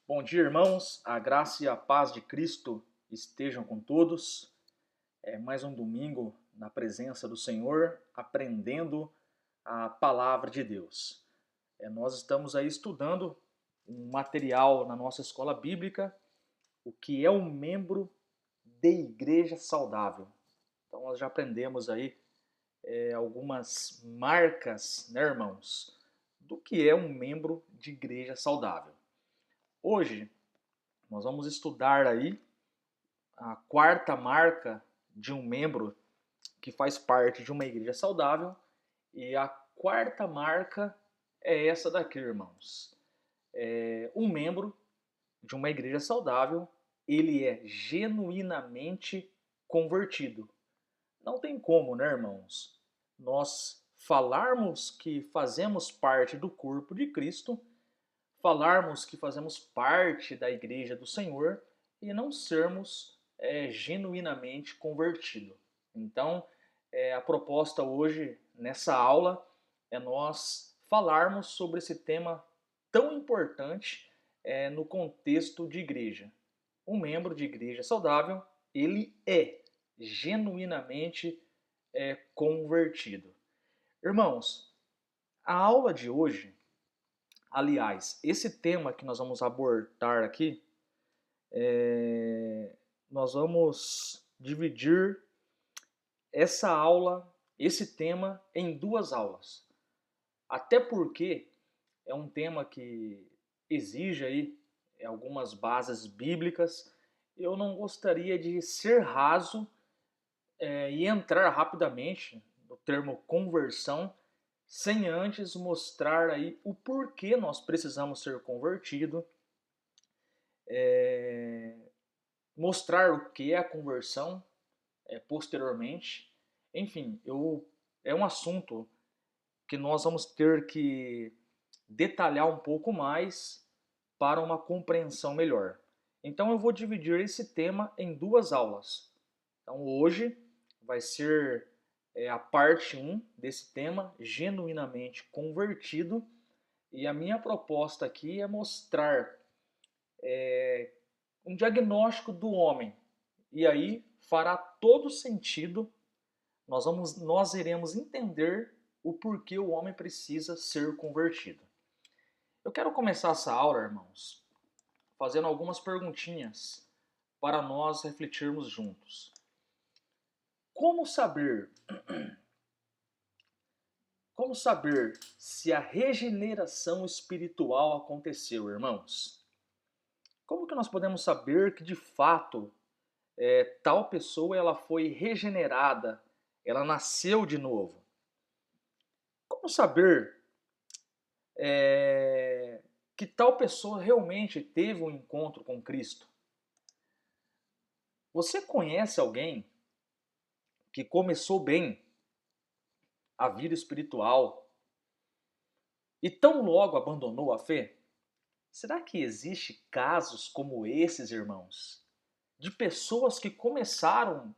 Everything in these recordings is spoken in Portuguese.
Bom dia, irmãos. A graça e a paz de Cristo estejam com todos. É mais um domingo na presença do Senhor, aprendendo a palavra de Deus. Nós estamos aí estudando um material na nossa escola bíblica, o que é um membro de igreja saudável. Então nós já aprendemos aí algumas marcas, né, irmãos, do que é um membro de igreja saudável. Hoje nós vamos estudar aí a quarta marca de um membro que faz parte de uma igreja saudável. E a quarta marca é essa daqui, irmãos. Um membro de uma igreja saudável, ele é genuinamente convertido. Não tem como, né, irmãos? Nós falarmos que fazemos parte do corpo de Cristo, falarmos que fazemos parte da igreja do Senhor e não sermos genuinamente convertidos. Então, a proposta hoje, nessa aula, é nós falarmos sobre esse tema tão importante no contexto de igreja. Um membro de igreja saudável, ele é genuinamente convertido. Irmãos, a aula de hoje, aliás, esse tema que nós vamos abordar aqui, nós vamos dividir essa aula, esse tema, em duas aulas. Até porque é um tema que exige aí algumas bases bíblicas. Eu não gostaria de ser raso e entrar rapidamente no termo conversão, sem antes mostrar aí o porquê nós precisamos ser convertidos, mostrar o que é a conversão posteriormente. Enfim, é um assunto que nós vamos ter que detalhar um pouco mais para uma compreensão melhor. Então eu vou dividir esse tema em duas aulas. Então hoje vai ser a parte 1 desse tema, genuinamente convertido, e a minha proposta aqui é mostrar um diagnóstico do homem. E aí fará todo sentido, nós iremos entender o porquê o homem precisa ser convertido. Eu quero começar essa aula, irmãos, fazendo algumas perguntinhas para nós refletirmos juntos. Como saber se a regeneração espiritual aconteceu, irmãos? Como que nós podemos saber que de fato tal pessoa ela foi regenerada, ela nasceu de novo? Como saber que tal pessoa realmente teve um encontro com Cristo? Você conhece alguém que começou bem a vida espiritual e tão logo abandonou a fé? Será que existe casos como esses, irmãos? De pessoas que começaram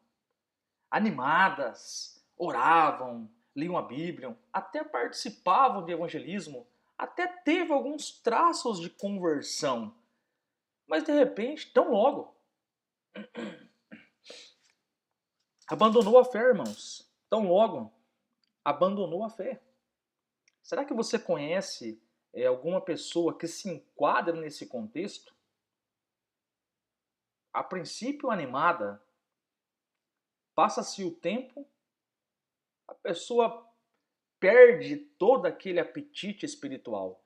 animadas, oravam, liam a Bíblia, até participavam de evangelismo, até teve alguns traços de conversão, mas de repente, tão logo, abandonou a fé, irmãos. Tão logo, abandonou a fé. Será que você conhece alguma pessoa que se enquadra nesse contexto? A princípio animada, passa-se o tempo, a pessoa perde todo aquele apetite espiritual.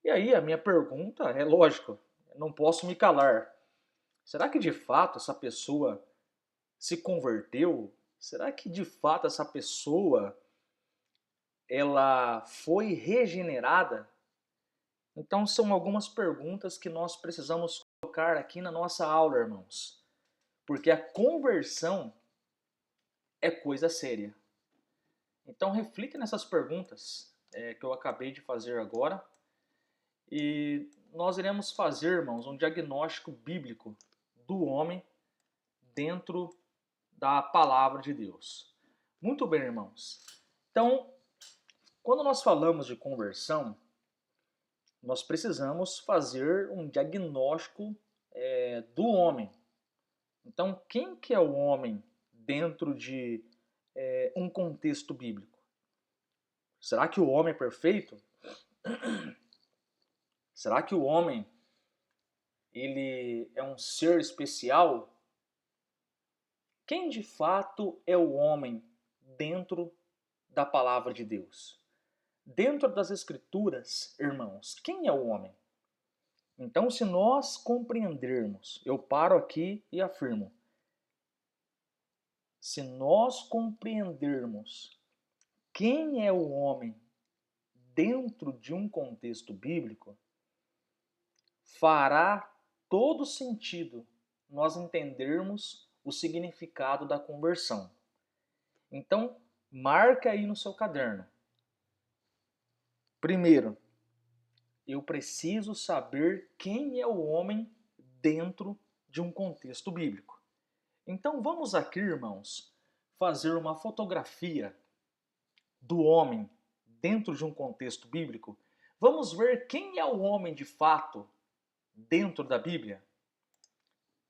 E aí a minha pergunta é lógico, não posso me calar. Será que de fato essa pessoa se converteu? Será que de fato essa pessoa ela foi regenerada? Então são algumas perguntas que nós precisamos colocar aqui na nossa aula, irmãos. Porque a conversão é coisa séria. Então reflita nessas perguntas que eu acabei de fazer agora. E nós iremos fazer, irmãos, um diagnóstico bíblico do homem dentro da palavra de Deus. Muito bem, irmãos. Então, quando nós falamos de conversão, nós precisamos fazer um diagnóstico do homem. Então, quem que é o homem dentro de um contexto bíblico? Será que o homem é perfeito? Será que o homem ele é um ser especial? Quem de fato é o homem dentro da palavra de Deus? Dentro das Escrituras, irmãos, quem é o homem? Então, se nós compreendermos, eu paro aqui e afirmo, se nós compreendermos quem é o homem dentro de um contexto bíblico, fará todo sentido nós entendermos o significado da conversão. Então, marca aí no seu caderno. Primeiro, eu preciso saber quem é o homem dentro de um contexto bíblico. Então vamos aqui, irmãos, fazer uma fotografia do homem dentro de um contexto bíblico. Vamos ver quem é o homem de fato dentro da Bíblia?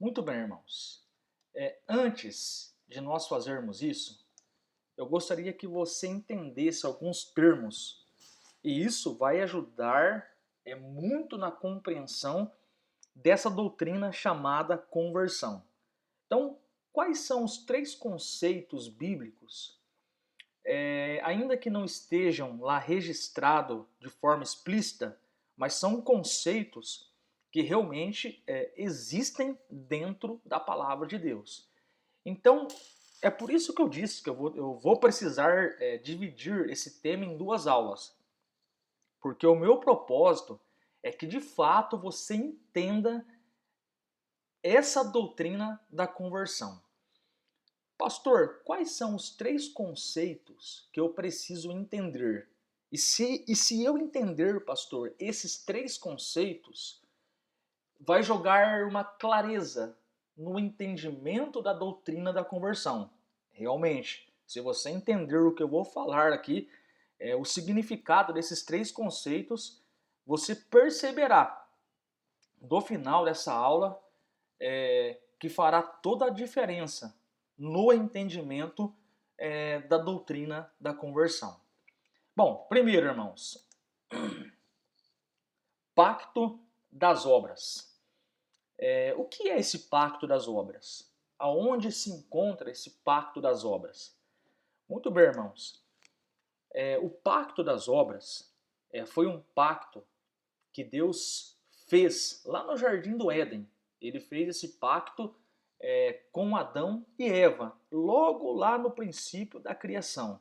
Muito bem, irmãos. Antes de nós fazermos isso, eu gostaria que você entendesse alguns termos e isso vai ajudar muito na compreensão dessa doutrina chamada conversão. Então, quais são os 3 conceitos bíblicos, ainda que não estejam lá registrados de forma explícita, mas são conceitos que realmente existem dentro da palavra de Deus. Então, é por isso que eu disse que eu vou precisar dividir esse tema em 2 aulas. Porque o meu propósito é que de fato você entenda essa doutrina da conversão. Pastor, quais são os 3 conceitos que eu preciso entender? E se eu entender, pastor, esses 3 conceitos, vai jogar uma clareza no entendimento da doutrina da conversão. Realmente, se você entender o que eu vou falar aqui, o significado desses 3 conceitos, você perceberá no final dessa aula que fará toda a diferença no entendimento da doutrina da conversão. Bom, primeiro, irmãos, pacto das obras. O que é esse pacto das obras? Aonde se encontra esse pacto das obras? Muito bem, irmãos. O pacto das obras foi um pacto que Deus fez lá no Jardim do Éden. Ele fez esse pacto com Adão e Eva, logo lá no princípio da criação.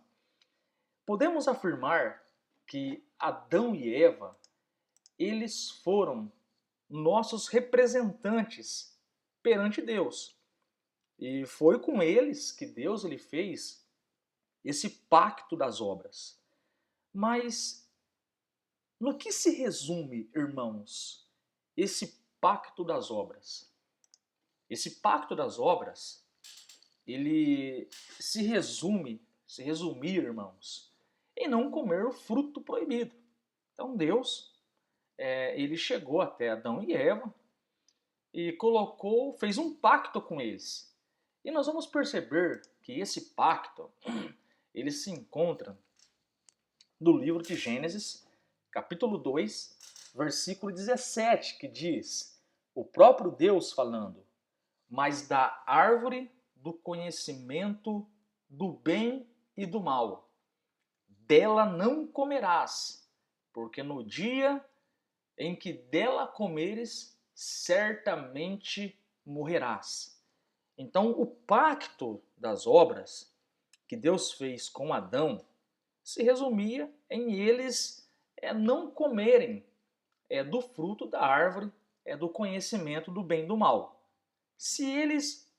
Podemos afirmar que Adão e Eva, eles foram nossos representantes perante Deus. E foi com eles que Deus ele fez esse pacto das obras. Mas no que se resume, irmãos, esse pacto das obras? Esse pacto das obras, ele se resumir, irmãos, em não comer o fruto proibido. Então Deus, ele chegou até Adão e Eva e fez um pacto com eles. E nós vamos perceber que esse pacto, ele se encontra no livro de Gênesis, capítulo 2, versículo 17, que diz, o próprio Deus falando, mas da árvore do conhecimento do bem e do mal, dela não comerás, porque no dia em que dela comeres, certamente morrerás. Então, o pacto das obras que Deus fez com Adão se resumia em eles não comerem do fruto da árvore do conhecimento do bem e do mal. Se eles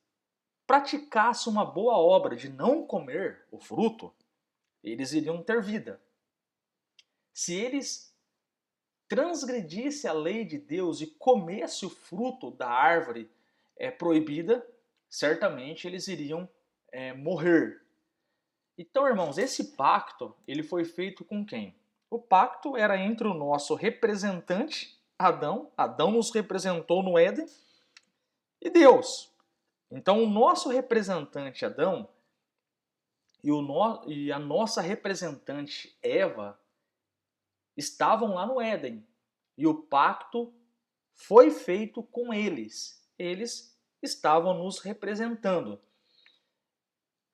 praticassem uma boa obra de não comer o fruto, eles iriam ter vida. Se eles transgredissem a lei de Deus e comessem o fruto da árvore proibida, certamente eles iriam morrer. Então, irmãos, esse pacto ele foi feito com quem? O pacto era entre o nosso representante, Adão. Adão nos representou no Éden, e Deus. Então, o nosso representante, Adão, e a nossa representante, Eva, estavam lá no Éden. E o pacto foi feito com eles. Eles estavam nos representando.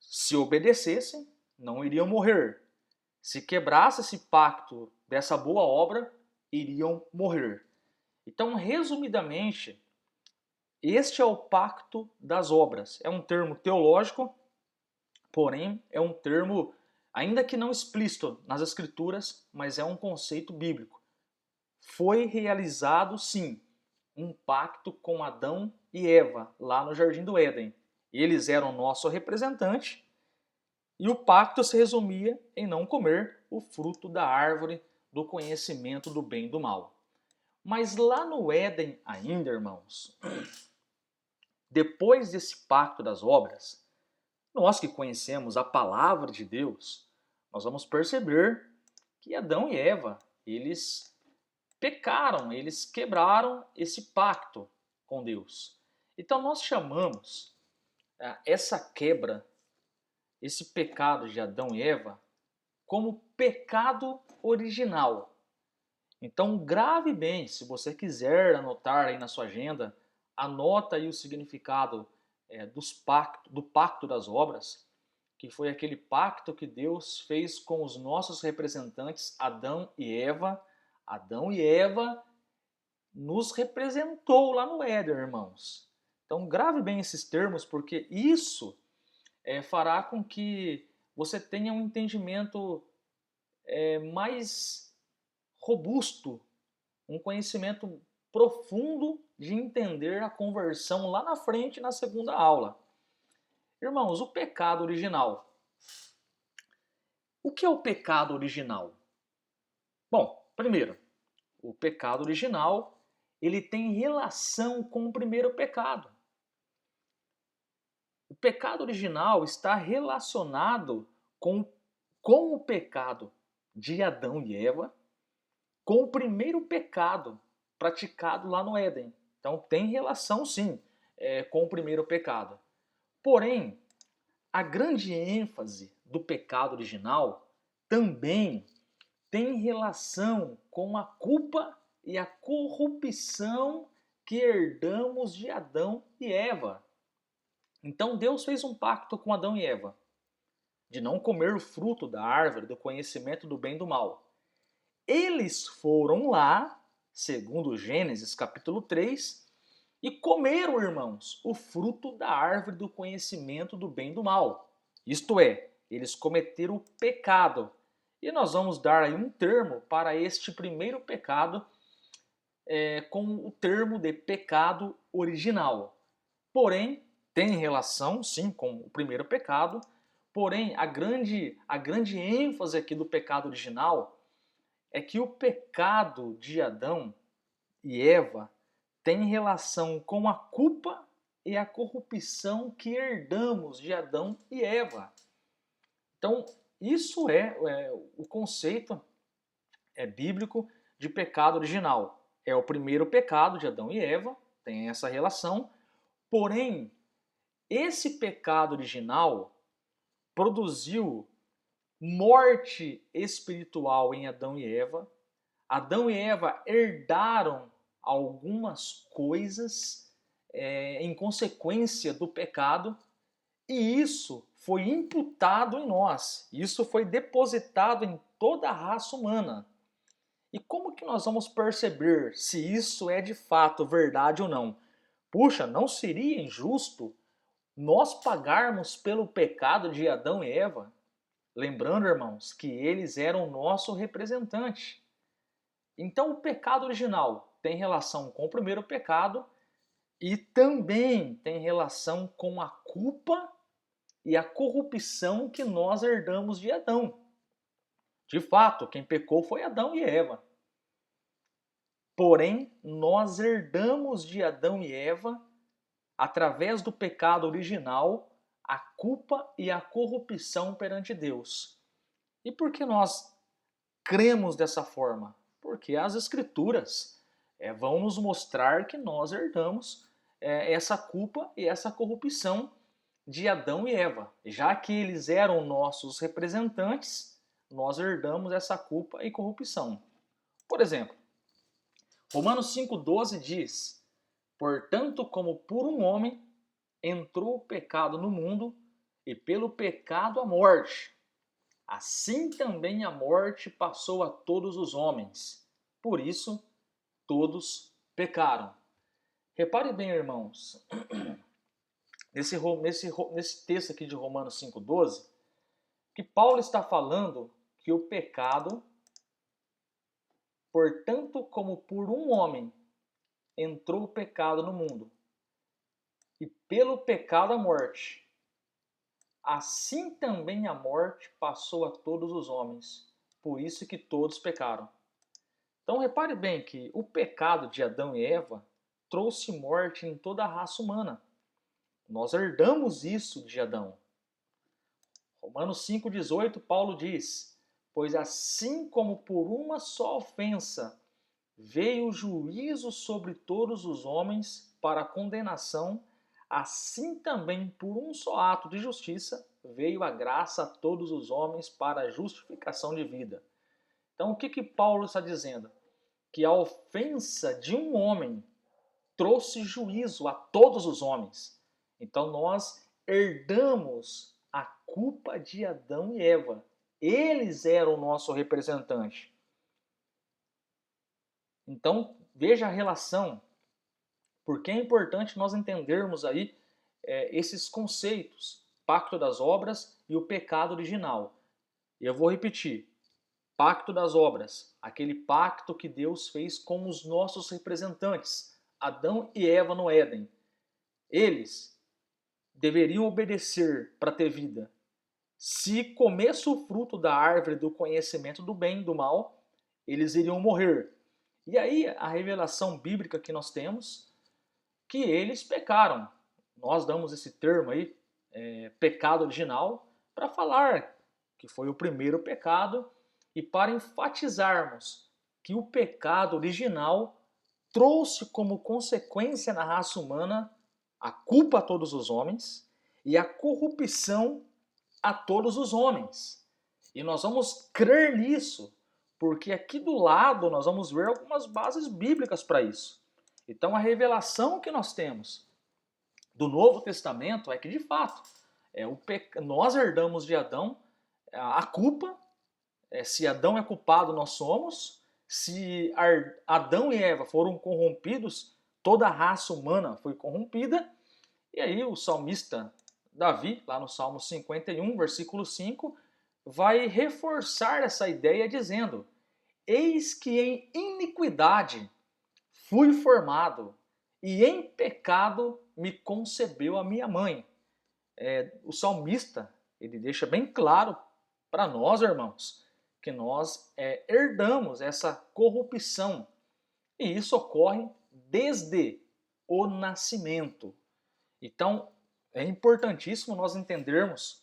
Se obedecessem, não iriam morrer. Se quebrasse esse pacto dessa boa obra, iriam morrer. Então, resumidamente, este é o pacto das obras. É um termo teológico, porém é um termo, ainda que não explícito nas Escrituras, mas é um conceito bíblico. Foi realizado, sim, um pacto com Adão e Eva, lá no Jardim do Éden. Eles eram nosso representante e o pacto se resumia em não comer o fruto da árvore do conhecimento do bem e do mal. Mas lá no Éden ainda, irmãos, depois desse pacto das obras, nós que conhecemos a palavra de Deus, nós vamos perceber que Adão e Eva, eles pecaram, eles quebraram esse pacto com Deus. Então nós chamamos essa quebra, esse pecado de Adão e Eva, como pecado original. Então grave bem, se você quiser anotar aí na sua agenda, anota aí o significado do pacto das obras, que foi aquele pacto que Deus fez com os nossos representantes Adão e Eva. Adão e Eva nos representou lá no Éden, irmãos. Então grave bem esses termos, porque isso fará com que você tenha um entendimento mais robusto, um conhecimento profundo de entender a conversão lá na frente, na segunda aula. Irmãos, o pecado original. O que é o pecado original? Bom, primeiro, o pecado original ele tem relação com o primeiro pecado. O pecado original está relacionado com o pecado de Adão e Eva, com o primeiro pecado praticado lá no Éden. Então tem relação sim com o primeiro pecado. Porém, a grande ênfase do pecado original também tem relação com a culpa e a corrupção que herdamos de Adão e Eva. Então Deus fez um pacto com Adão e Eva de não comer o fruto da árvore do conhecimento do bem e do mal. Eles foram lá, segundo Gênesis capítulo 3, e comeram, irmãos, o fruto da árvore do conhecimento do bem e do mal. Isto é, eles cometeram o pecado. E nós vamos dar aí um termo para este primeiro pecado, com o termo de pecado original. Porém, tem relação, sim, com o primeiro pecado, porém, a grande ênfase aqui do pecado original é que o pecado de Adão e Eva tem relação com a culpa e a corrupção que herdamos de Adão e Eva. Então, isso é o conceito bíblico de pecado original. É o primeiro pecado de Adão e Eva, tem essa relação, porém, esse pecado original produziu morte espiritual em Adão e Eva. Adão e Eva herdaram algumas coisas em consequência do pecado, e isso foi imputado em nós, isso foi depositado em toda a raça humana. E como que nós vamos perceber se isso é de fato verdade ou não? Puxa, não seria injusto nós pagarmos pelo pecado de Adão e Eva? Lembrando, irmãos, que eles eram o nosso representante. Então, o pecado original tem relação com o primeiro pecado e também tem relação com a culpa e a corrupção que nós herdamos de Adão. De fato, quem pecou foi Adão e Eva. Porém, nós herdamos de Adão e Eva, através do pecado original, a culpa e a corrupção perante Deus. E por que nós cremos dessa forma? Porque as Escrituras vão nos mostrar que nós herdamos essa culpa e essa corrupção de Adão e Eva. Já que eles eram nossos representantes, nós herdamos essa culpa e corrupção. Por exemplo, Romanos 5,12 diz: portanto, como por um homem entrou o pecado no mundo, e pelo pecado a morte, assim também a morte passou a todos os homens. Por isso, todos pecaram. Repare bem, irmãos, nesse texto aqui de Romanos 5,12, que Paulo está falando que o pecado, portanto, como por um homem entrou o pecado no mundo, e pelo pecado a morte, assim também a morte passou a todos os homens. Por isso que todos pecaram. Então repare bem que o pecado de Adão e Eva trouxe morte em toda a raça humana. Nós herdamos isso de Adão. Romanos 5,18, Paulo diz: pois assim como por uma só ofensa veio o juízo sobre todos os homens para a condenação, assim também por um só ato de justiça veio a graça a todos os homens para a justificação de vida. Então o que Paulo está dizendo? Que a ofensa de um homem trouxe juízo a todos os homens. Então nós herdamos a culpa de Adão e Eva. Eles eram o nosso representante. Então veja a relação, porque é importante nós entendermos aí esses conceitos, pacto das obras e o pecado original. Eu vou repetir, pacto das obras, aquele pacto que Deus fez com os nossos representantes, Adão e Eva no Éden. Eles deveriam obedecer para ter vida. Se comesse o fruto da árvore do conhecimento do bem e do mal, eles iriam morrer. E aí a revelação bíblica que nós temos, que eles pecaram. Nós damos esse termo aí, pecado original, para falar que foi o primeiro pecado e para enfatizarmos que o pecado original trouxe como consequência na raça humana a culpa a todos os homens e a corrupção a todos os homens. E nós vamos crer nisso, porque aqui do lado nós vamos ver algumas bases bíblicas para isso. Então a revelação que nós temos do Novo Testamento é que, de fato, nós herdamos de Adão a culpa. Se Adão é culpado, nós somos. Se Adão e Eva foram corrompidos, toda a raça humana foi corrompida. E aí o salmista Davi, lá no Salmo 51, versículo 5, vai reforçar essa ideia dizendo: eis que em iniquidade fui formado, e em pecado me concebeu a minha mãe. O salmista, ele deixa bem claro para nós, irmãos, que nós herdamos essa corrupção. E isso ocorre desde o nascimento. Então, é importantíssimo nós entendermos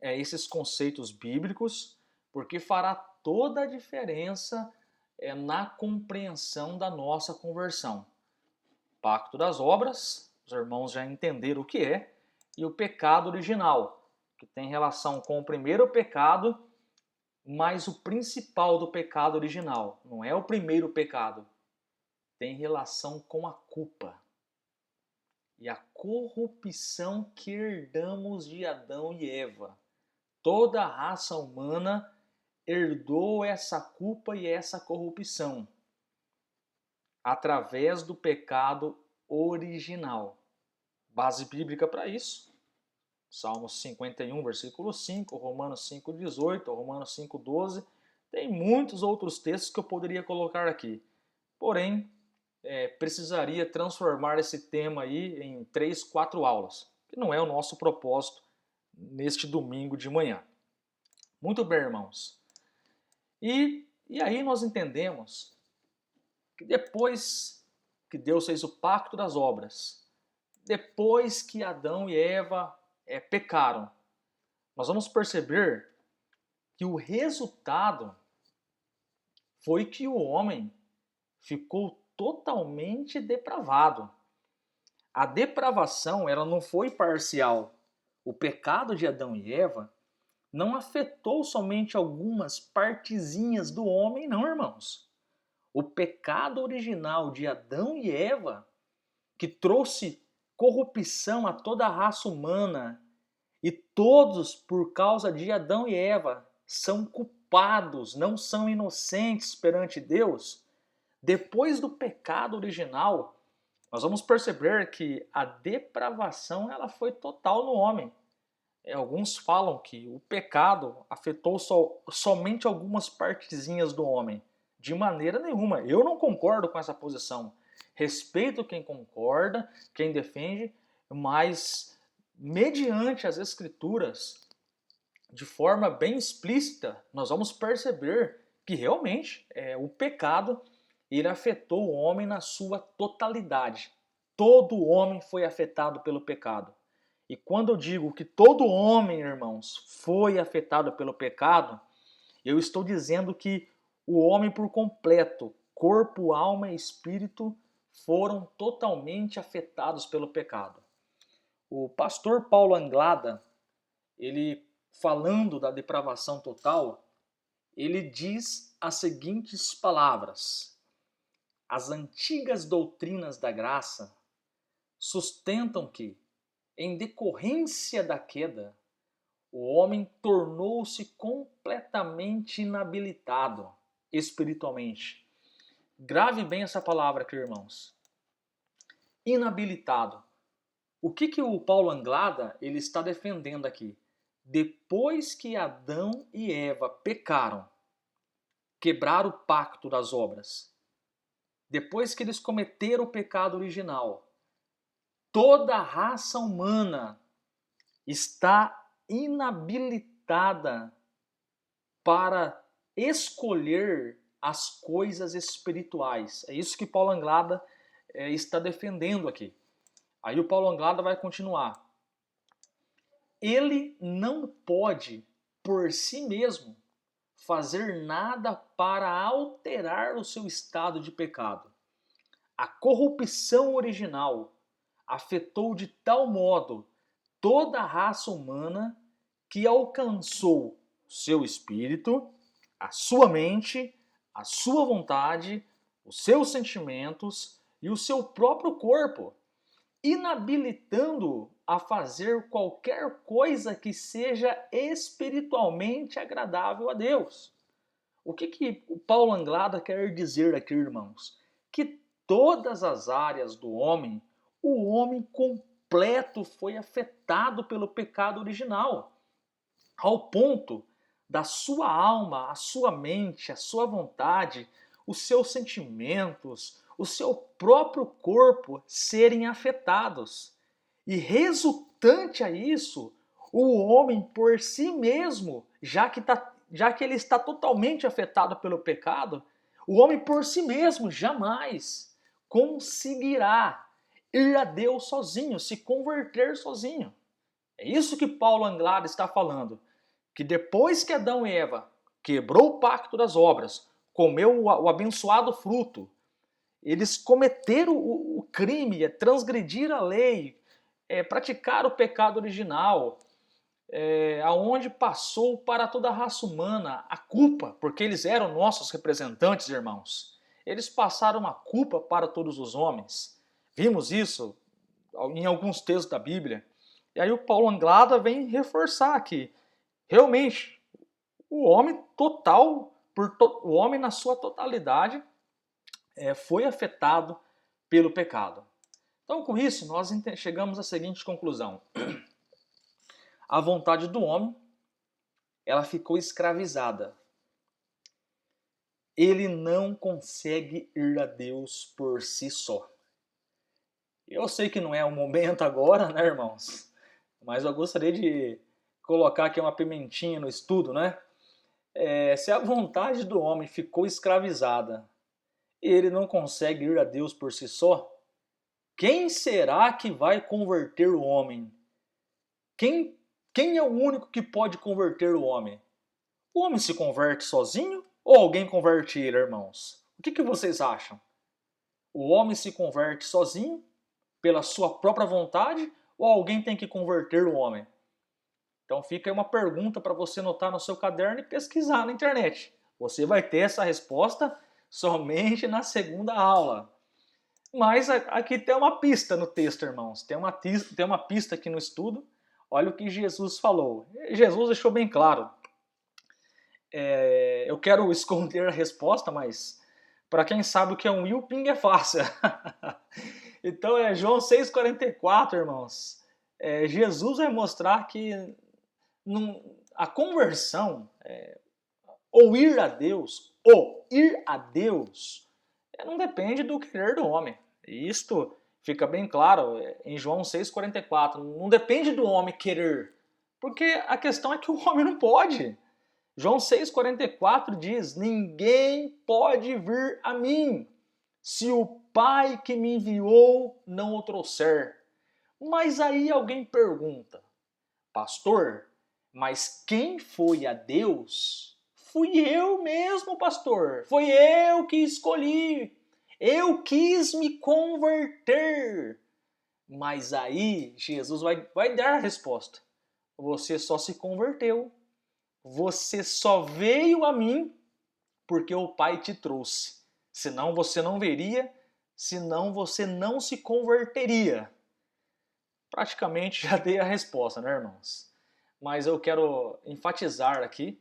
esses conceitos bíblicos, porque fará toda a diferença na compreensão da nossa conversão. Pacto das obras, os irmãos já entenderam o que é, e o pecado original, que tem relação com o primeiro pecado, mas o principal do pecado original, não é o primeiro pecado, tem relação com a culpa e a corrupção que herdamos de Adão e Eva. Toda a raça humana herdou essa culpa e essa corrupção através do pecado original. Base bíblica para isso: Salmos 51, versículo 5, Romanos 5,18, Romanos 5,12. Tem muitos outros textos que eu poderia colocar aqui. Porém, precisaria transformar esse tema aí em 3, 4 aulas, que não é o nosso propósito neste domingo de manhã. Muito bem, irmãos. E aí nós entendemos que depois que Deus fez o pacto das obras, depois que Adão e Eva pecaram, nós vamos perceber que o resultado foi que o homem ficou totalmente depravado. A depravação, ela não foi parcial. O pecado de Adão e Eva não afetou somente algumas partezinhas do homem, não, irmãos. O pecado original de Adão e Eva, que trouxe corrupção a toda a raça humana, e todos, por causa de Adão e Eva, são culpados, não são inocentes perante Deus. Depois do pecado original, nós vamos perceber que a depravação ela foi total no homem. Alguns falam que o pecado afetou somente algumas partezinhas do homem. De maneira nenhuma. Eu não concordo com essa posição. Respeito quem concorda, quem defende, mas mediante as escrituras, de forma bem explícita, nós vamos perceber que realmente o pecado ele afetou o homem na sua totalidade. Todo homem foi afetado pelo pecado. E quando eu digo que todo homem, irmãos, foi afetado pelo pecado, eu estou dizendo que o homem por completo, corpo, alma e espírito, foram totalmente afetados pelo pecado. O pastor Paulo Anglada, ele falando da depravação total, ele diz as seguintes palavras: as antigas doutrinas da graça sustentam que, em decorrência da queda, o homem tornou-se completamente inabilitado espiritualmente. Grave bem essa palavra aqui, irmãos. Inabilitado. O que o Paulo Anglada ele está defendendo aqui? Depois que Adão e Eva pecaram, quebraram o pacto das obras, depois que eles cometeram o pecado original, toda a raça humana está inabilitada para escolher as coisas espirituais. É isso que Paulo Anglada está defendendo aqui. Aí o Paulo Anglada vai continuar. Ele não pode, por si mesmo, fazer nada para alterar o seu estado de pecado. A corrupção original afetou de tal modo toda a raça humana que alcançou seu espírito, a sua mente, a sua vontade, os seus sentimentos e o seu próprio corpo, inabilitando-o a fazer qualquer coisa que seja espiritualmente agradável a Deus. O que o Paulo Anglada quer dizer aqui, irmãos? Que todas as áreas do homem, o homem completo foi afetado pelo pecado original, ao ponto da sua alma, a sua mente, a sua vontade, os seus sentimentos, o seu próprio corpo serem afetados. E resultante a isso, o homem por si mesmo, já que ele está totalmente afetado pelo pecado, o homem por si mesmo jamais conseguirá ir a Deus sozinho, se converter sozinho. É isso que Paulo Anglada está falando, que depois que Adão e Eva quebrou o pacto das obras, comeu o abençoado fruto, eles cometeram o crime, transgredir a lei, praticar o pecado original, aonde passou para toda a raça humana a culpa, porque eles eram nossos representantes, irmãos. Eles passaram a culpa para todos os homens. Vimos isso em alguns textos da Bíblia. E aí o Paulo Anglada vem reforçar que realmente o homem total, o homem na sua totalidade, foi afetado pelo pecado. Então, com isso, nós chegamos à seguinte conclusão. A vontade do homem, ela ficou escravizada. Ele não consegue ir a Deus por si só. Eu sei que não é o momento agora, né, irmãos? Mas eu gostaria de colocar aqui uma pimentinha no estudo, né? Se a vontade do homem ficou escravizada e ele não consegue ir a Deus por si só, quem será que vai converter o homem? Quem é o único que pode converter o homem? O homem se converte sozinho Ou alguém converte ele, irmãos? O que vocês acham? O homem se converte sozinho, pela sua própria vontade, ou alguém tem que converter o homem? Então fica aí uma pergunta para você anotar no seu caderno e pesquisar na internet. Você vai ter essa resposta somente na segunda aula. Mas aqui tem uma pista no texto, irmãos. Tem uma pista aqui no estudo. Olha o que Jesus falou. Jesus deixou bem claro. Eu quero esconder a resposta, mas para quem sabe o que é um Yuping é fácil. Então é João 6,44, irmãos. Jesus vai mostrar que a conversão, ou ir a Deus, não depende do querer do homem. E isto fica bem claro em João 6,44. Não depende do homem querer, porque a questão é que o homem não pode. João 6,44 diz: ninguém pode vir a mim se o Pai que me enviou não o trouxer. Mas aí alguém pergunta: pastor, mas quem foi a Deus? Fui eu mesmo, pastor. Foi eu que escolhi. Eu quis me converter. Mas aí Jesus vai dar a resposta. Você só se converteu. Você só veio a mim porque o Pai te trouxe. Senão você não veria, senão você não se converteria. Praticamente já dei a resposta, né, irmãos? Mas eu quero enfatizar aqui,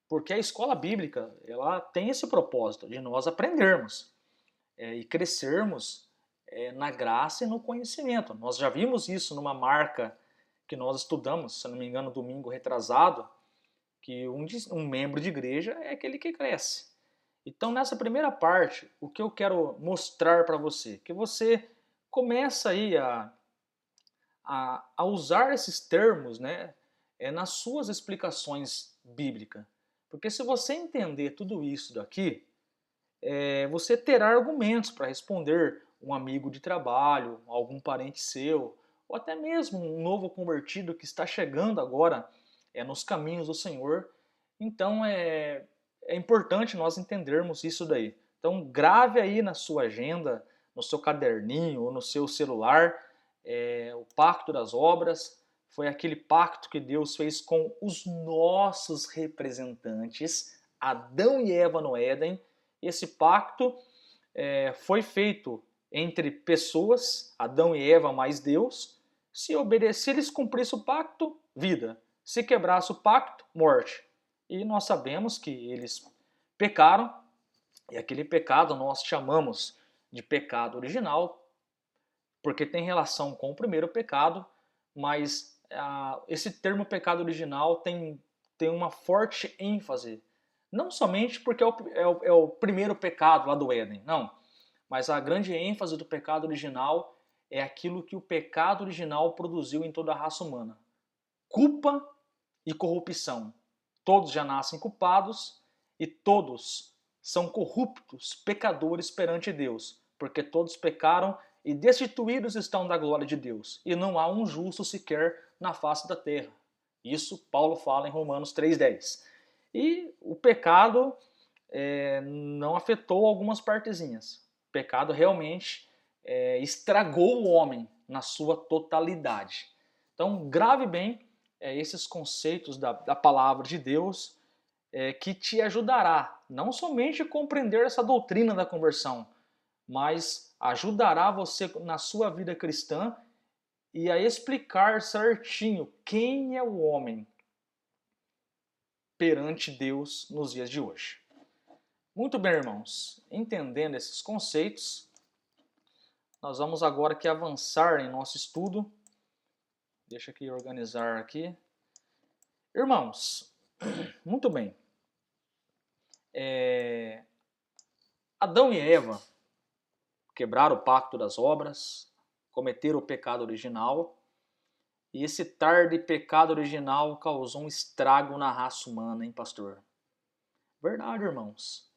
porque a escola bíblica ela tem esse propósito de nós aprendermos e crescermos na graça e no conhecimento. Nós já vimos isso numa marca que nós estudamos, se não me engano, domingo retrasado, que um membro de igreja é aquele que cresce. Então, nessa primeira parte, o que eu quero mostrar para você? Que você começa aí a usar esses termos, né, nas suas explicações bíblicas. Porque se você entender tudo isso daqui, você terá argumentos para responder um amigo de trabalho, algum parente seu, ou até mesmo um novo convertido que está chegando agora nos caminhos do Senhor. Então é importante nós entendermos isso daí. Então grave aí na sua agenda, no seu caderninho ou no seu celular, o pacto das obras. Foi aquele pacto que Deus fez com os nossos representantes, Adão e Eva no Éden. Esse pacto foi feito entre pessoas, Adão e Eva mais Deus. Se eles cumprissem o pacto, vida. Se quebrasse o pacto, morte. E nós sabemos que eles pecaram, e aquele pecado nós chamamos de pecado original, porque tem relação com o primeiro pecado, mas esse termo pecado original tem uma forte ênfase. Não somente porque é o primeiro pecado lá do Éden, não. Mas a grande ênfase do pecado original é aquilo que o pecado original produziu em toda a raça humana. Culpa e corrupção. Todos já nascem culpados e todos são corruptos, pecadores perante Deus, porque todos pecaram e destituídos estão da glória de Deus, e não há um justo sequer na face da terra. Isso Paulo fala em Romanos 3,10. E o pecado não afetou algumas partezinhas. O pecado realmente estragou o homem na sua totalidade. Então, grave bem esses conceitos da palavra de Deus, que te ajudará não somente a compreender essa doutrina da conversão, mas ajudará você na sua vida cristã e a explicar certinho quem é o homem perante Deus nos dias de hoje. Muito bem, irmãos. Entendendo esses conceitos, nós vamos agora aqui avançar em nosso estudo. Deixa eu organizar aqui. Irmãos, muito bem. Adão e Eva quebraram o pacto das obras, cometeram o pecado original, e esse tarde pecado original causou um estrago na raça humana, hein, pastor? Verdade, irmãos.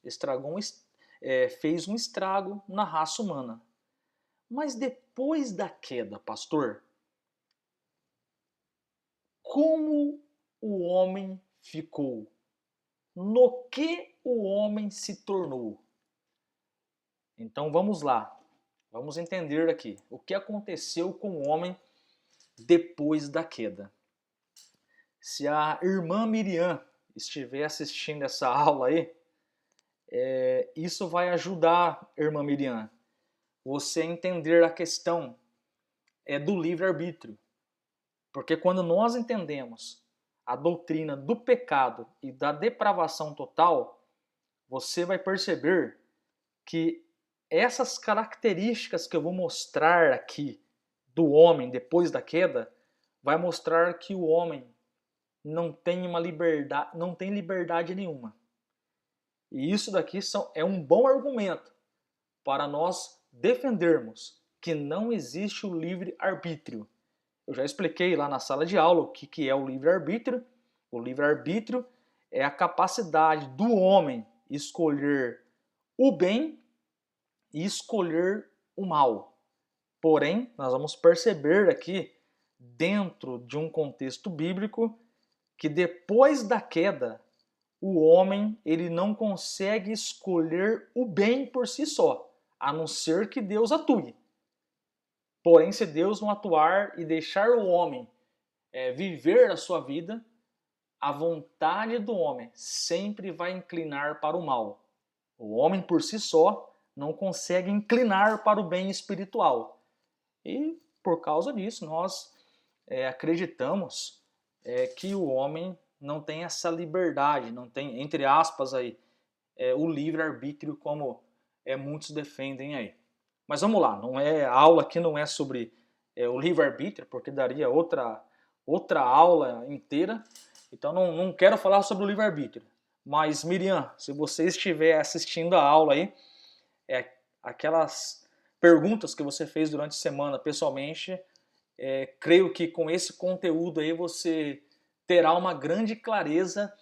Fez um estrago na raça humana. Mas depois da queda, pastor, como o homem ficou? no que o homem se tornou. Então vamos lá, vamos entender aqui o que aconteceu com o homem depois da queda. Se a irmã Miriam estiver assistindo essa aula aí, isso vai ajudar, irmã Miriam, você a entender a questão do livre-arbítrio. Porque quando nós entendemos a doutrina do pecado e da depravação total, você vai perceber que essas características que eu vou mostrar aqui do homem depois da queda, vai mostrar que o homem não tem liberdade nenhuma. E isso daqui é um bom argumento para nós defendermos que não existe o livre-arbítrio. Eu já expliquei lá na sala de aula o que é o livre-arbítrio. O livre-arbítrio é a capacidade do homem escolher o bem e escolher o mal. Porém, nós vamos perceber aqui, dentro de um contexto bíblico, que depois da queda, o homem ele não consegue escolher o bem por si só, a não ser que Deus atue. Porém, se Deus não atuar e deixar o homem viver a sua vida, a vontade do homem sempre vai inclinar para o mal. O homem por si só não consegue inclinar para o bem espiritual. E por causa disso, nós acreditamos que o homem não tem essa liberdade, não tem, entre aspas, aí, o livre-arbítrio como muitos defendem aí. Mas vamos lá, a aula aqui não é sobre o livre-arbítrio, porque daria outra aula inteira. Então não quero falar sobre o livre-arbítrio. Mas Miriam, se você estiver assistindo a aula aí, aquelas perguntas que você fez durante a semana pessoalmente, creio que com esse conteúdo aí você terá uma grande clareza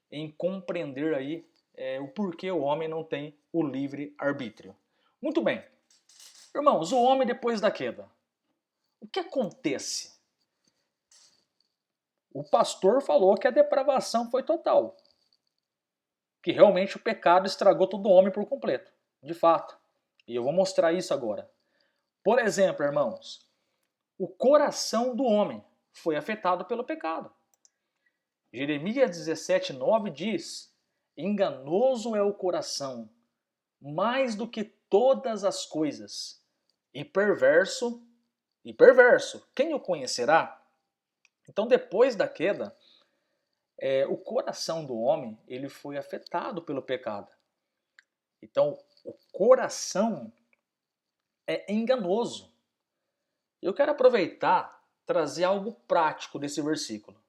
em compreender aí o porquê o homem não tem o livre-arbítrio. Muito bem. Irmãos, o homem depois da queda, o que acontece? O pastor falou que a depravação foi total, que realmente o pecado estragou todo o homem por completo, de fato. E eu vou mostrar isso agora. Por exemplo, irmãos, o coração do homem foi afetado pelo pecado. Jeremias 17:9 diz: enganoso é o coração, mais do que todas as coisas, e perverso, quem o conhecerá? Então, depois da queda, o coração do homem ele foi afetado pelo pecado. Então, o coração é enganoso. Eu quero aproveitar trazer algo prático desse versículo.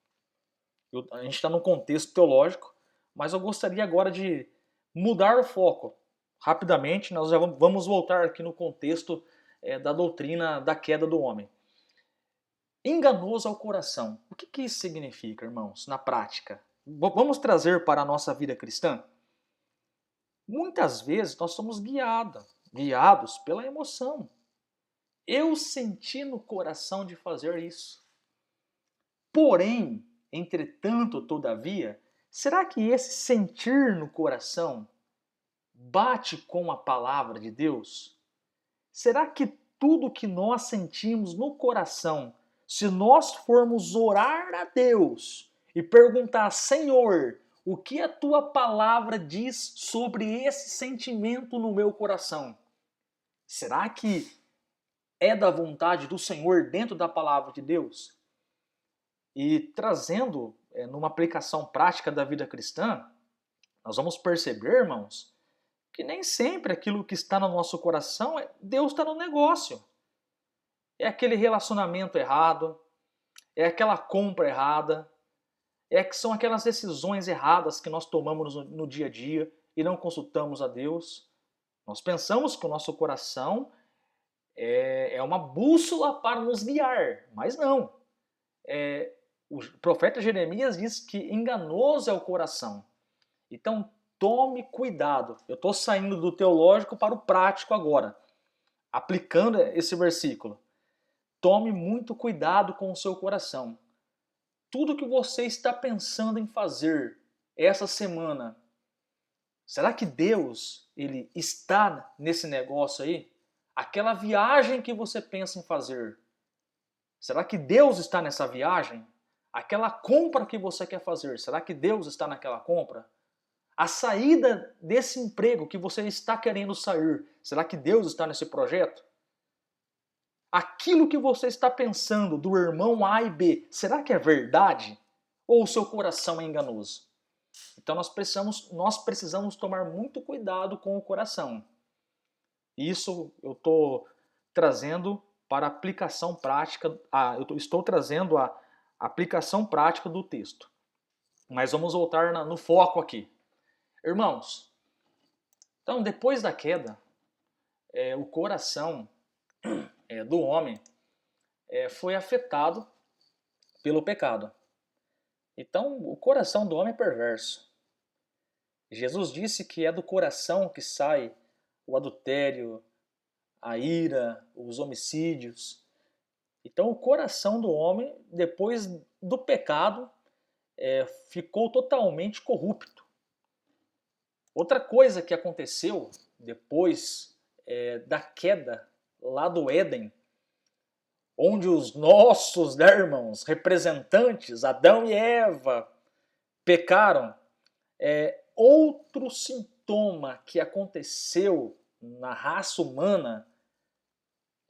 A gente está num contexto teológico, mas eu gostaria agora de mudar o foco. Rapidamente, nós já vamos voltar aqui no contexto da doutrina da queda do homem. Enganoso ao coração. O que isso significa, irmãos, na prática? Vamos trazer para a nossa vida cristã? Muitas vezes nós somos guiados pela emoção. Eu senti no coração de fazer isso. Porém, entretanto, todavia, será que esse sentir no coração bate com a palavra de Deus? Será que tudo que nós sentimos no coração, se nós formos orar a Deus e perguntar, Senhor, o que a tua palavra diz sobre esse sentimento no meu coração? Será que é da vontade do Senhor dentro da palavra de Deus? E trazendo numa aplicação prática da vida cristã, nós vamos perceber, irmãos, que nem sempre aquilo que está no nosso coração, Deus está no negócio. É aquele relacionamento errado, é aquela compra errada, são aquelas decisões erradas que nós tomamos no dia a dia e não consultamos a Deus. Nós pensamos que o nosso coração é uma bússola para nos guiar, mas não. O profeta Jeremias diz que enganoso é o coração. Então, tome cuidado. Eu estou saindo do teológico para o prático agora, aplicando esse versículo. Tome muito cuidado com o seu coração. Tudo que você está pensando em fazer, essa semana, será que Deus ele está nesse negócio aí? Aquela viagem que você pensa em fazer, será que Deus está nessa viagem? Aquela compra que você quer fazer, será que Deus está naquela compra? A saída desse emprego que você está querendo sair, será que Deus está nesse projeto? Aquilo que você está pensando do irmão A e B, será que é verdade? Ou o seu coração é enganoso? Então nós precisamos tomar muito cuidado com o coração. Isso eu estou trazendo para a aplicação prática, estou trazendo a aplicação prática do texto. Mas vamos voltar no foco aqui. Irmãos, então depois da queda, o coração do homem foi afetado pelo pecado. Então o coração do homem é perverso. Jesus disse que é do coração que sai o adultério, a ira, os homicídios. Então o coração do homem, depois do pecado, ficou totalmente corrupto. Outra coisa que aconteceu depois da queda lá do Éden, onde os nossos, irmãos, representantes, Adão e Eva, pecaram, outro sintoma que aconteceu na raça humana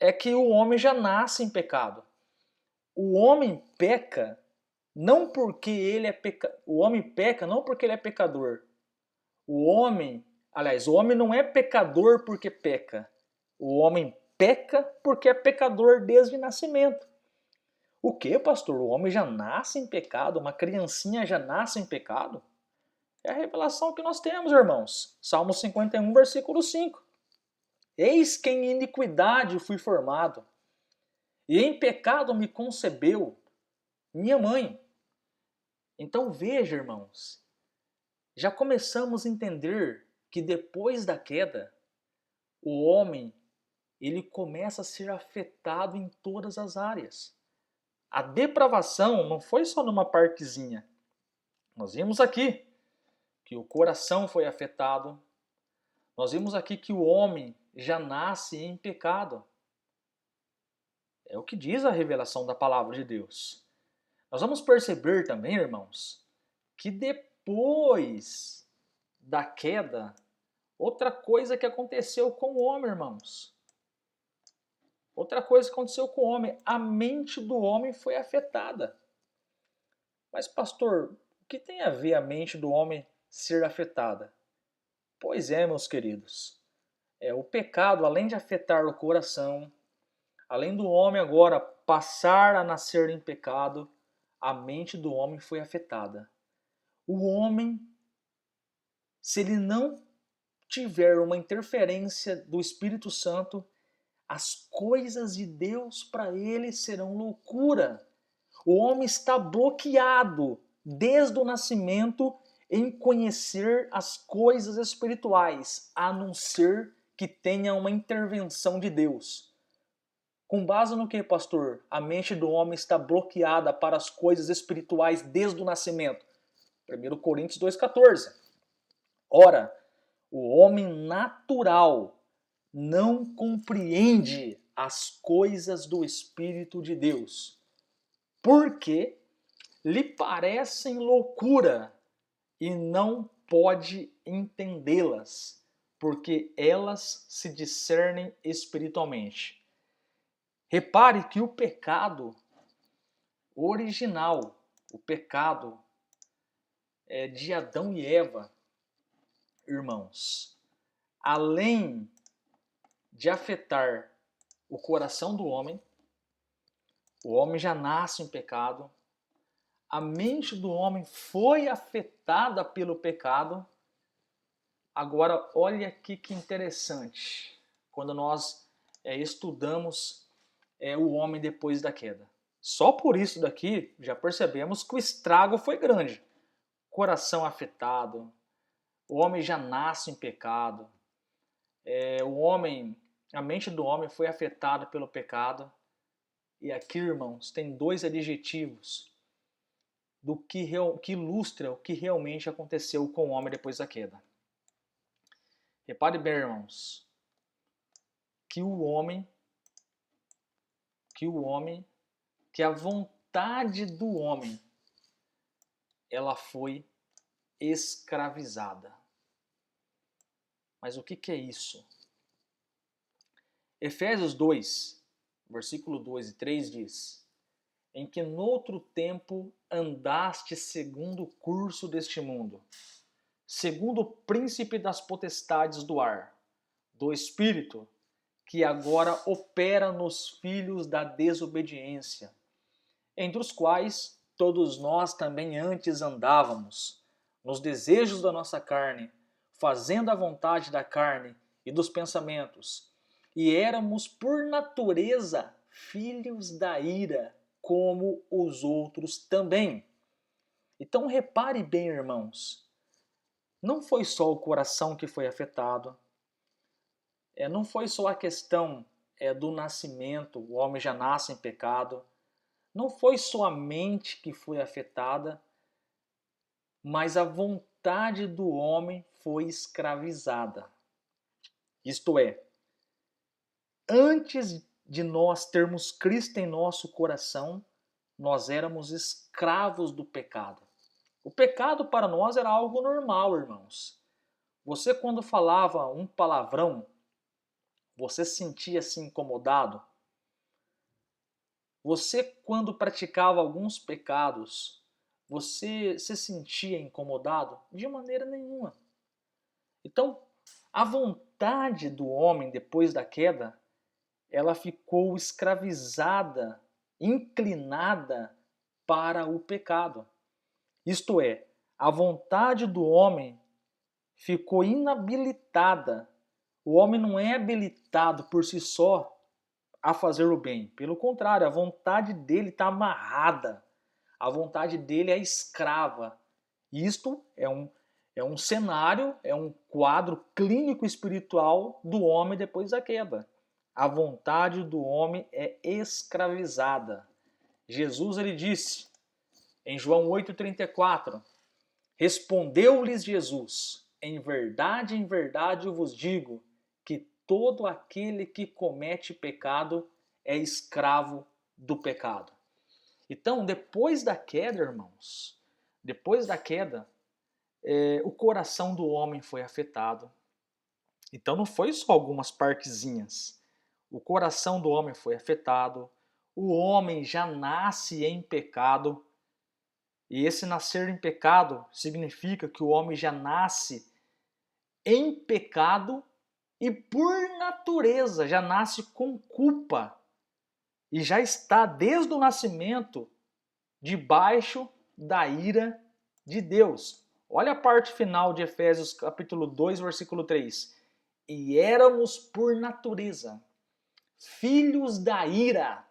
é que o homem já nasce em pecado. O homem peca não porque ele é o homem peca não porque ele é pecador. O homem não é pecador porque peca. O homem peca porque é pecador desde o nascimento. O que, pastor? O homem já nasce em pecado? Uma criancinha já nasce em pecado? É a revelação que nós temos, irmãos. Salmo 51, versículo 5. Eis que em iniquidade fui formado, e em pecado me concebeu minha mãe. Então veja, irmãos, já começamos a entender que depois da queda, o homem ele começa a ser afetado em todas as áreas. A depravação não foi só numa partezinha. Nós vimos aqui que o coração foi afetado. Nós vimos aqui que o homem já nasce em pecado. É o que diz a revelação da palavra de Deus. Nós vamos perceber também, irmãos, que depois da queda, outra coisa que aconteceu com o homem, irmãos. Outra coisa que aconteceu com o homem, a mente do homem foi afetada. Mas, pastor, o que tem a ver a mente do homem ser afetada? Pois é, meus queridos. O pecado, além de afetar o coração, além do homem agora passar a nascer em pecado, a mente do homem foi afetada. O homem, se ele não tiver uma interferência do Espírito Santo, as coisas de Deus para ele serão loucura. O homem está bloqueado desde o nascimento em conhecer as coisas espirituais, a não ser que tenha uma intervenção de Deus. Com base no que, pastor? A mente do homem está bloqueada para as coisas espirituais desde o nascimento. 1 Coríntios 2,14. Ora, o homem natural não compreende as coisas do Espírito de Deus, porque lhe parecem loucura e não pode entendê-las, porque elas se discernem espiritualmente. Repare que o pecado original, o pecado de Adão e Eva, irmãos, além de afetar o coração do homem, o homem já nasce em pecado, a mente do homem foi afetada pelo pecado. Agora, olha aqui que interessante, quando nós estudamos o homem depois da queda. Só por isso daqui, já percebemos que o estrago foi grande. Coração afetado, o homem já nasce em pecado, a mente do homem foi afetada pelo pecado. E aqui, irmãos, tem dois adjetivos que ilustra o que realmente aconteceu com o homem depois da queda. Repare bem, irmãos, que a vontade do homem, ela foi escravizada. Mas o que é isso? Efésios 2, versículo 2 e 3 diz: em que noutro tempo andaste segundo o curso deste mundo, segundo o príncipe das potestades do ar, do espírito, que agora opera nos filhos da desobediência, entre os quais todos nós também antes andávamos, nos desejos da nossa carne, fazendo a vontade da carne e dos pensamentos, e éramos por natureza filhos da ira, como os outros também. Então repare bem, irmãos, não foi só o coração que foi afetado, não foi só a questão do nascimento, o homem já nasce em pecado, não foi só a mente que foi afetada, mas a vontade do homem foi escravizada. Isto é, antes de nós termos Cristo em nosso coração, nós éramos escravos do pecado. O pecado para nós era algo normal, irmãos. Você, quando falava um palavrão, você se sentia se incomodado? Você, quando praticava alguns pecados, você se sentia incomodado? De maneira nenhuma. Então, a vontade do homem depois da queda, ela ficou escravizada, inclinada para o pecado. Isto é, a vontade do homem ficou inabilitada. O homem não é habilitado por si só a fazer o bem. Pelo contrário, a vontade dele está amarrada. A vontade dele é escrava. Isto é um cenário, é um quadro clínico espiritual do homem depois da queda. A vontade do homem é escravizada. Jesus, ele disse em João 8,34, respondeu-lhes Jesus, em verdade eu vos digo, que todo aquele que comete pecado é escravo do pecado. Então, depois da queda, irmãos, depois da queda, o coração do homem foi afetado. Então não foi só algumas partezinhas. O coração do homem foi afetado, o homem já nasce em pecado, e esse nascer em pecado significa que o homem já nasce em pecado e por natureza já nasce com culpa e já está desde o nascimento debaixo da ira de Deus. Olha a parte final de Efésios capítulo 2, versículo 3. E éramos por natureza filhos da ira.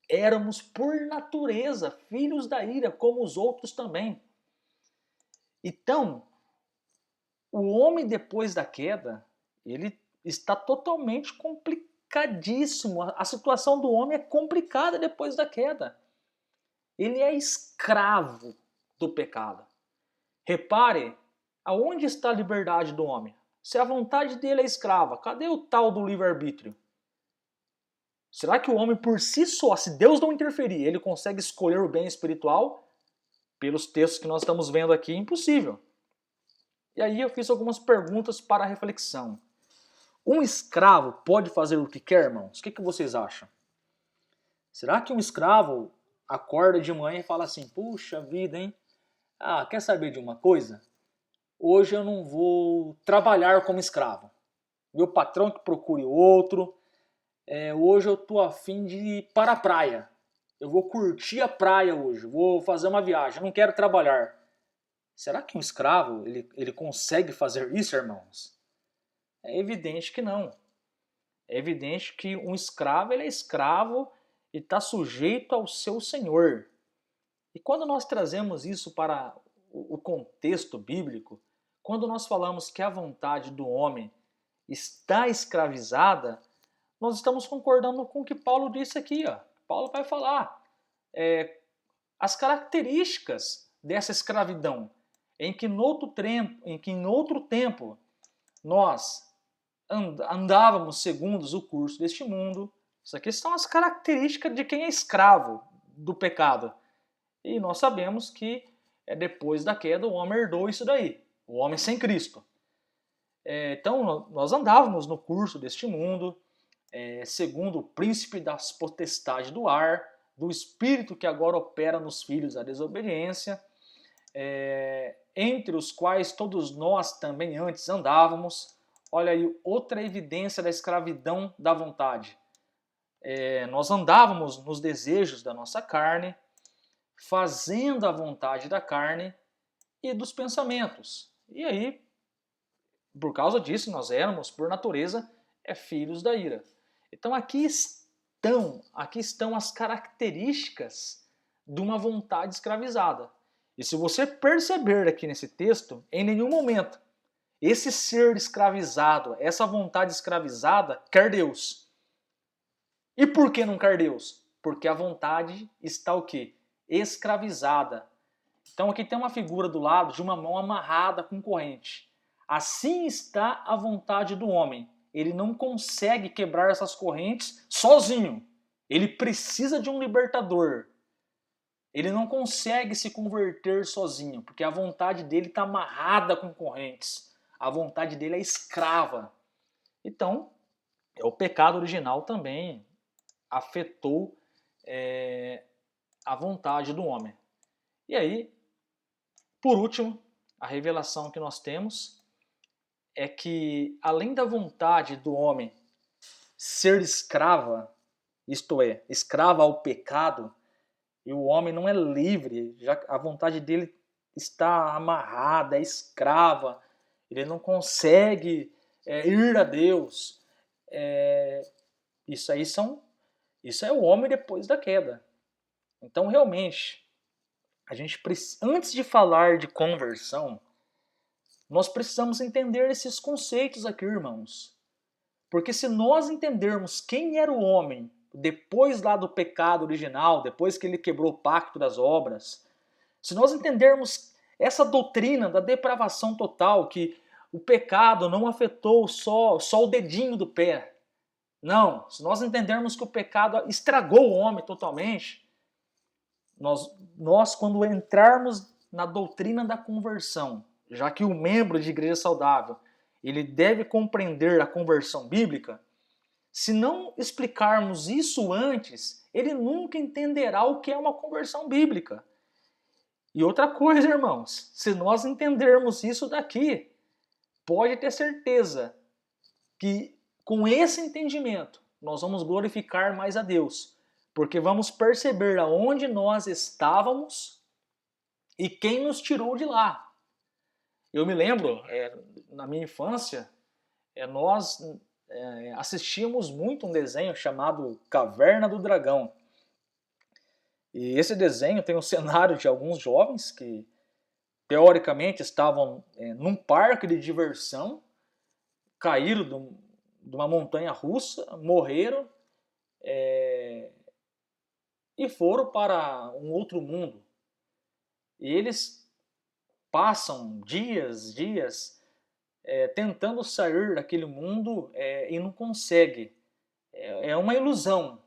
Éramos por natureza filhos da ira, como os outros também. Então, o homem depois da queda, ele está totalmente complicadíssimo. A situação do homem é complicada depois da queda. Ele é escravo do pecado. Repare, aonde está a liberdade do homem? Se a vontade dele é escrava, cadê o tal do livre-arbítrio? Será que o homem por si só, se Deus não interferir, ele consegue escolher o bem espiritual? Pelos textos que nós estamos vendo aqui, impossível. E aí eu fiz algumas perguntas para a reflexão. Um escravo pode fazer o que quer, irmãos? O que vocês acham? Será que um escravo acorda de manhã e fala assim, puxa vida, hein? Ah, quer saber de uma coisa? Hoje eu não vou trabalhar como escravo. Meu patrão que procure outro. Hoje eu tô afim de ir para a praia. Eu vou curtir a praia hoje. Vou fazer uma viagem. Eu não quero trabalhar. Será que um escravo ele consegue fazer isso, irmãos? É evidente que não. É evidente que um escravo ele é escravo e está sujeito ao seu senhor. E quando nós trazemos isso para o contexto bíblico, quando nós falamos que a vontade do homem está escravizada, nós estamos concordando com o que Paulo disse aqui. Ó. Paulo vai falar as características dessa escravidão, em que em outro tempo nós andávamos segundo o curso deste mundo. Isso aqui são as características de quem é escravo do pecado. E nós sabemos que depois da queda o homem herdou isso daí, o homem sem Cristo. Então nós andávamos no curso deste mundo, segundo o príncipe das potestades do ar, do espírito que agora opera nos filhos da desobediência, entre os quais todos nós também antes andávamos. Olha aí, outra evidência da escravidão da vontade. Nós andávamos nos desejos da nossa carne, fazendo a vontade da carne e dos pensamentos. E aí, por causa disso, nós éramos, por natureza, filhos da ira. Então aqui estão as características de uma vontade escravizada. E se você perceber aqui nesse texto, em nenhum momento esse ser escravizado, essa vontade escravizada, quer Deus. E por que não quer Deus? Porque a vontade está o quê? Escravizada. Então aqui tem uma figura do lado de uma mão amarrada com corrente. Assim está a vontade do homem. Ele não consegue quebrar essas correntes sozinho. Ele precisa de um libertador. Ele não consegue se converter sozinho, porque a vontade dele está amarrada com correntes. A vontade dele é escrava. Então, o pecado original também afetou a vontade do homem. E aí, por último, a revelação que nós temos é que, além da vontade do homem ser escrava, isto é, escrava ao pecado, e o homem não é livre, já a vontade dele está amarrada, é escrava, ele não consegue ir a Deus. Isso é o homem depois da queda. Então, realmente, antes de falar de conversão, nós precisamos entender esses conceitos aqui, irmãos. Porque se nós entendermos quem era o homem depois lá do pecado original, depois que ele quebrou o pacto das obras, se nós entendermos essa doutrina da depravação total, que o pecado não afetou só o dedinho do pé. Não, se nós entendermos que o pecado estragou o homem totalmente, nós quando entrarmos na doutrina da conversão, já que o membro de igreja saudável, ele deve compreender a conversão bíblica, se não explicarmos isso antes, ele nunca entenderá o que é uma conversão bíblica. E outra coisa, irmãos, se nós entendermos isso daqui, pode ter certeza que com esse entendimento nós vamos glorificar mais a Deus, porque vamos perceber aonde nós estávamos e quem nos tirou de lá. Eu me lembro, na minha infância, nós assistíamos muito um desenho chamado Caverna do Dragão. E esse desenho tem um cenário de alguns jovens que, teoricamente, estavam num parque de diversão, caíram de uma montanha russa, morreram e foram para um outro mundo. E eles passam dias tentando sair daquele mundo e não conseguem. É uma ilusão.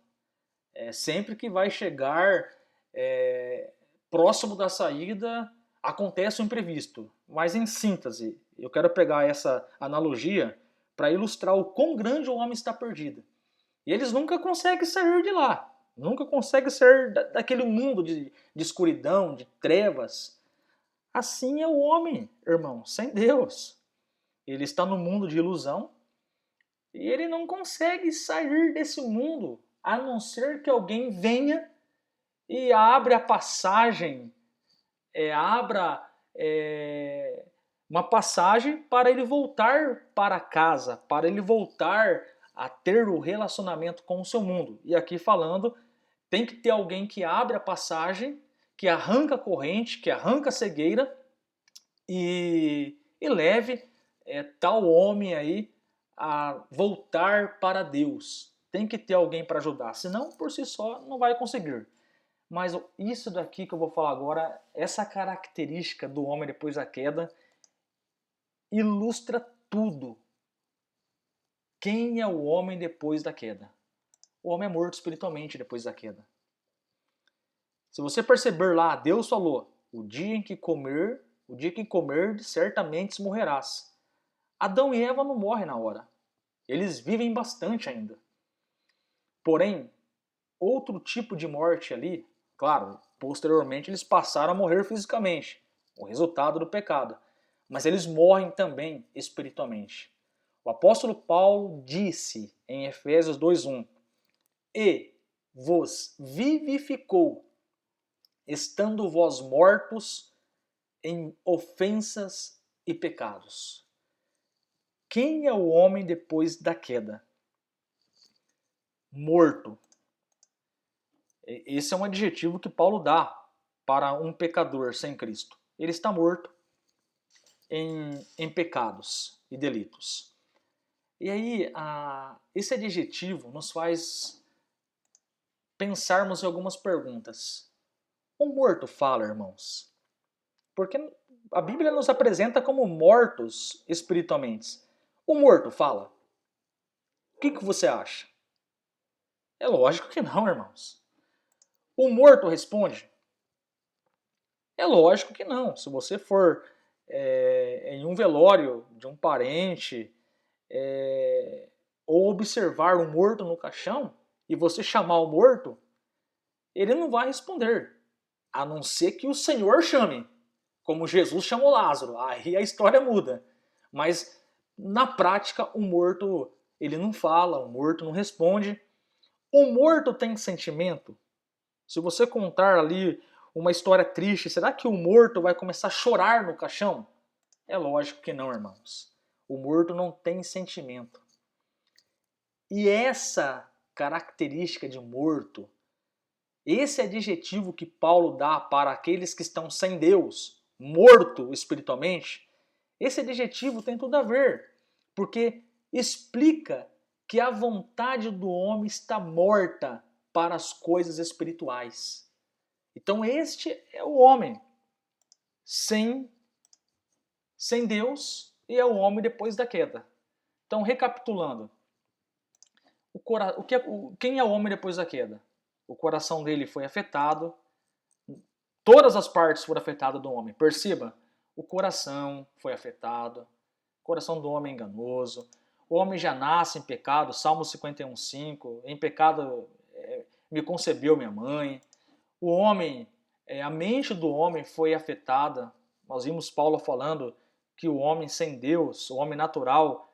Sempre que vai chegar próximo da saída, acontece um imprevisto. Mas em síntese, eu quero pegar essa analogia para ilustrar o quão grande o homem está perdido. E eles nunca conseguem sair de lá. Nunca conseguem sair daquele mundo de escuridão, de trevas. Assim é o homem, irmão, sem Deus. Ele está no mundo de ilusão e ele não consegue sair desse mundo, a não ser que alguém venha e abra a passagem, uma passagem para ele voltar para casa, para ele voltar a ter o relacionamento com o seu mundo. E aqui falando, tem que ter alguém que abre a passagem, que arranca a corrente, que arranca a cegueira e leve tal homem aí a voltar para Deus. Tem que ter alguém para ajudar, senão por si só não vai conseguir. Mas isso daqui que eu vou falar agora, essa característica do homem depois da queda, ilustra tudo. Quem é o homem depois da queda? O homem é morto espiritualmente depois da queda. Se você perceber lá, Deus falou: o dia em que comer, certamente morrerás. Adão e Eva não morrem na hora. Eles vivem bastante ainda. Porém, outro tipo de morte ali, claro, posteriormente eles passaram a morrer fisicamente, o resultado do pecado. Mas eles morrem também espiritualmente. O apóstolo Paulo disse em Efésios 2:1: E vos vivificou, estando vós mortos em ofensas e pecados. Quem é o homem depois da queda? Morto. Esse é um adjetivo que Paulo dá para um pecador sem Cristo. Ele está morto em pecados e delitos. E aí, esse adjetivo nos faz pensarmos em algumas perguntas. O morto fala, irmãos? Porque a Bíblia nos apresenta como mortos espiritualmente. O morto fala? O que você acha? É lógico que não, irmãos. O morto responde? É lógico que não. Se você for em um velório de um parente ou observar um morto no caixão e você chamar o morto, ele não vai responder, a não ser que o Senhor chame, como Jesus chamou Lázaro. Aí a história muda. Mas na prática o morto ele não fala, o morto não responde. O morto tem sentimento? Se você contar ali uma história triste, será que o morto vai começar a chorar no caixão? É lógico que não, irmãos. O morto não tem sentimento. E essa característica de morto, esse adjetivo que Paulo dá para aqueles que estão sem Deus, morto espiritualmente, esse adjetivo tem tudo a ver, porque explica que a vontade do homem está morta para as coisas espirituais. Então este é o homem sem Deus e é o homem depois da queda. Então, recapitulando, quem é o homem depois da queda? O coração dele foi afetado, todas as partes foram afetadas do homem. Perceba, o coração foi afetado, o coração do homem é enganoso, o homem já nasce em pecado, Salmo 51:5, em pecado me concebeu minha mãe. O homem, a mente do homem foi afetada. Nós vimos Paulo falando que o homem sem Deus, o homem natural,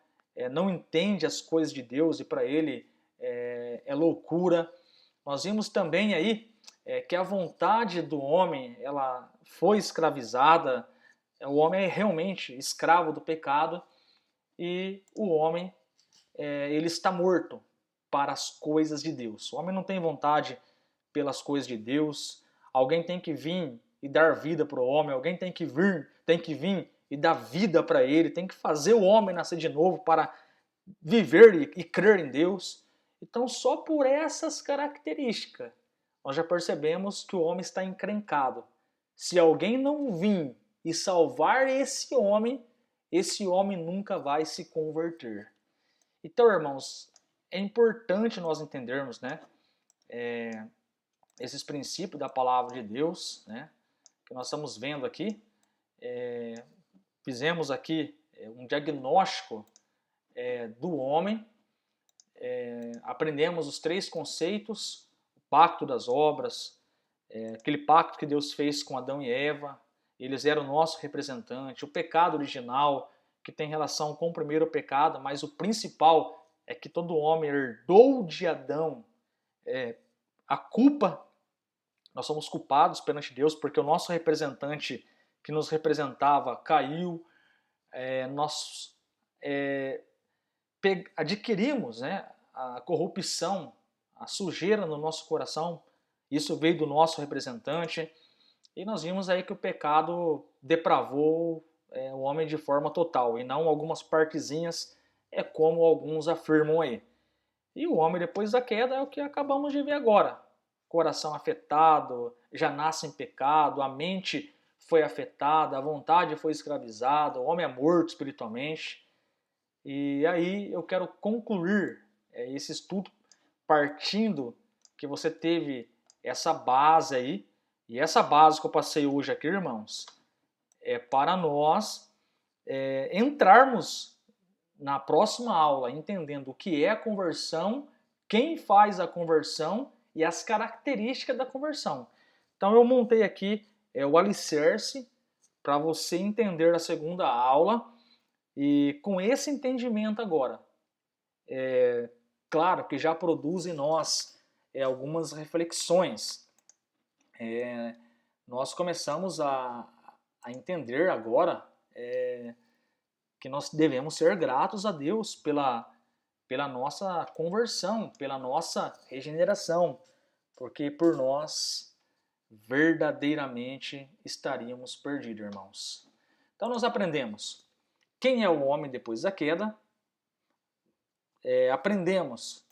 não entende as coisas de Deus e para ele é loucura. Nós vimos também aí que a vontade do homem ela foi escravizada. O homem é realmente escravo do pecado e o homem ele está morto para as coisas de Deus. O homem não tem vontade pelas coisas de Deus. Alguém tem que vir e dar vida para o homem. Alguém tem que vir e dar vida para ele. Tem que fazer o homem nascer de novo para viver e crer em Deus. Então, só por essas características, nós já percebemos que o homem está encrencado. Se alguém não vir e salvar esse homem nunca vai se converter. Então, irmãos, é importante nós entendermos, né, esses princípios da palavra de Deus, né, que nós estamos vendo aqui. Fizemos aqui um diagnóstico do homem, aprendemos os 3 conceitos: o pacto das obras, aquele pacto que Deus fez com Adão e Eva, eles eram o nosso representante, o pecado original, que tem relação com o primeiro pecado, mas o principal é que todo homem herdou de Adão a culpa. Nós somos culpados perante Deus porque o nosso representante que nos representava caiu. Nós adquirimos, né, a corrupção, a sujeira no nosso coração. Isso veio do nosso representante. E nós vimos aí que o pecado depravou o homem de forma total e não algumas partezinhas, como alguns afirmam aí. E o homem depois da queda é o que acabamos de ver agora. coração afetado, já nasce em pecado, a mente foi afetada, a vontade foi escravizada, o homem é morto espiritualmente. E aí eu quero concluir esse estudo partindo que você teve essa base aí, e essa base que eu passei hoje aqui, irmãos, é para nós entrarmos na próxima aula entendendo o que é a conversão, quem faz a conversão e as características da conversão. Então eu montei aqui o alicerce para você entender a segunda aula, e com esse entendimento agora, claro que já produz em nós algumas reflexões. Nós começamos a entender agora que nós devemos ser gratos a Deus pela nossa conversão, pela nossa regeneração, porque por nós verdadeiramente estaríamos perdidos, irmãos. Então nós aprendemos quem é o homem depois da queda, aprendemos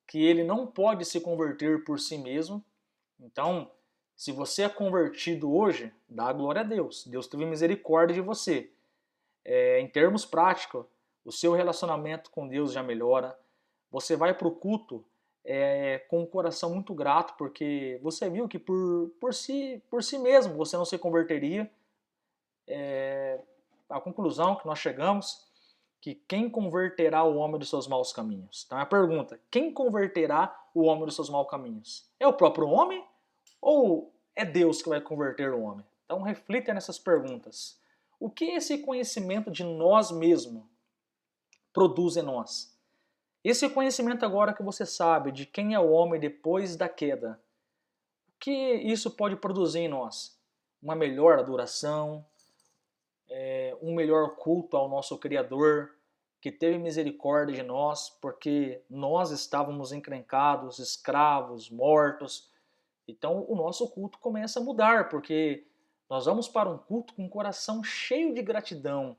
que ele não pode se converter por si mesmo. Então, se você é convertido hoje, dá glória a Deus. Deus teve misericórdia de você. Em termos práticos, o seu relacionamento com Deus já melhora. Você vai para o culto com um coração muito grato, porque você viu que por si mesmo você não se converteria. A conclusão que nós chegamos, que quem converterá o homem dos seus maus caminhos? Então a pergunta, quem converterá o homem dos seus maus caminhos? É o próprio homem ou é Deus que vai converter o homem? Então reflita nessas perguntas. O que esse conhecimento de nós mesmos produz em nós? Esse conhecimento agora que você sabe de quem é o homem depois da queda, o que isso pode produzir em nós? Uma melhor adoração, um melhor culto ao nosso Criador, que teve misericórdia de nós, porque nós estávamos encrencados, escravos, mortos. Então o nosso culto começa a mudar, porque nós vamos para um culto com um coração cheio de gratidão.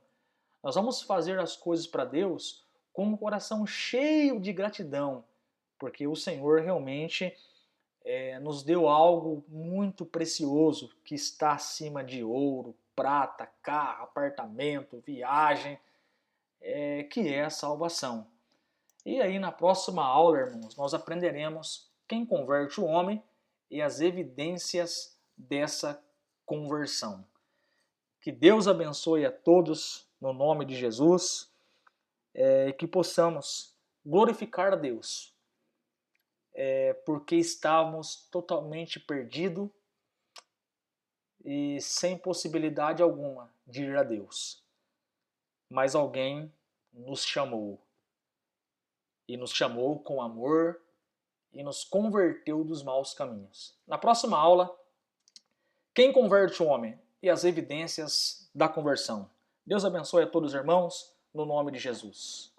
Nós vamos fazer as coisas para Deus com um coração cheio de gratidão, porque o Senhor realmente nos deu algo muito precioso, que está acima de ouro, prata, carro, apartamento, viagem, que é a salvação. E aí na próxima aula, irmãos, nós aprenderemos quem converte o homem e as evidências dessa conversão. Que Deus abençoe a todos no nome de Jesus, e que possamos glorificar a Deus, porque estávamos totalmente perdidos e sem possibilidade alguma de ir a Deus. Mas alguém nos chamou, e nos chamou com amor e nos converteu dos maus caminhos. Na próxima aula, quem converte o homem e as evidências da conversão. Deus abençoe a todos os irmãos, no nome de Jesus.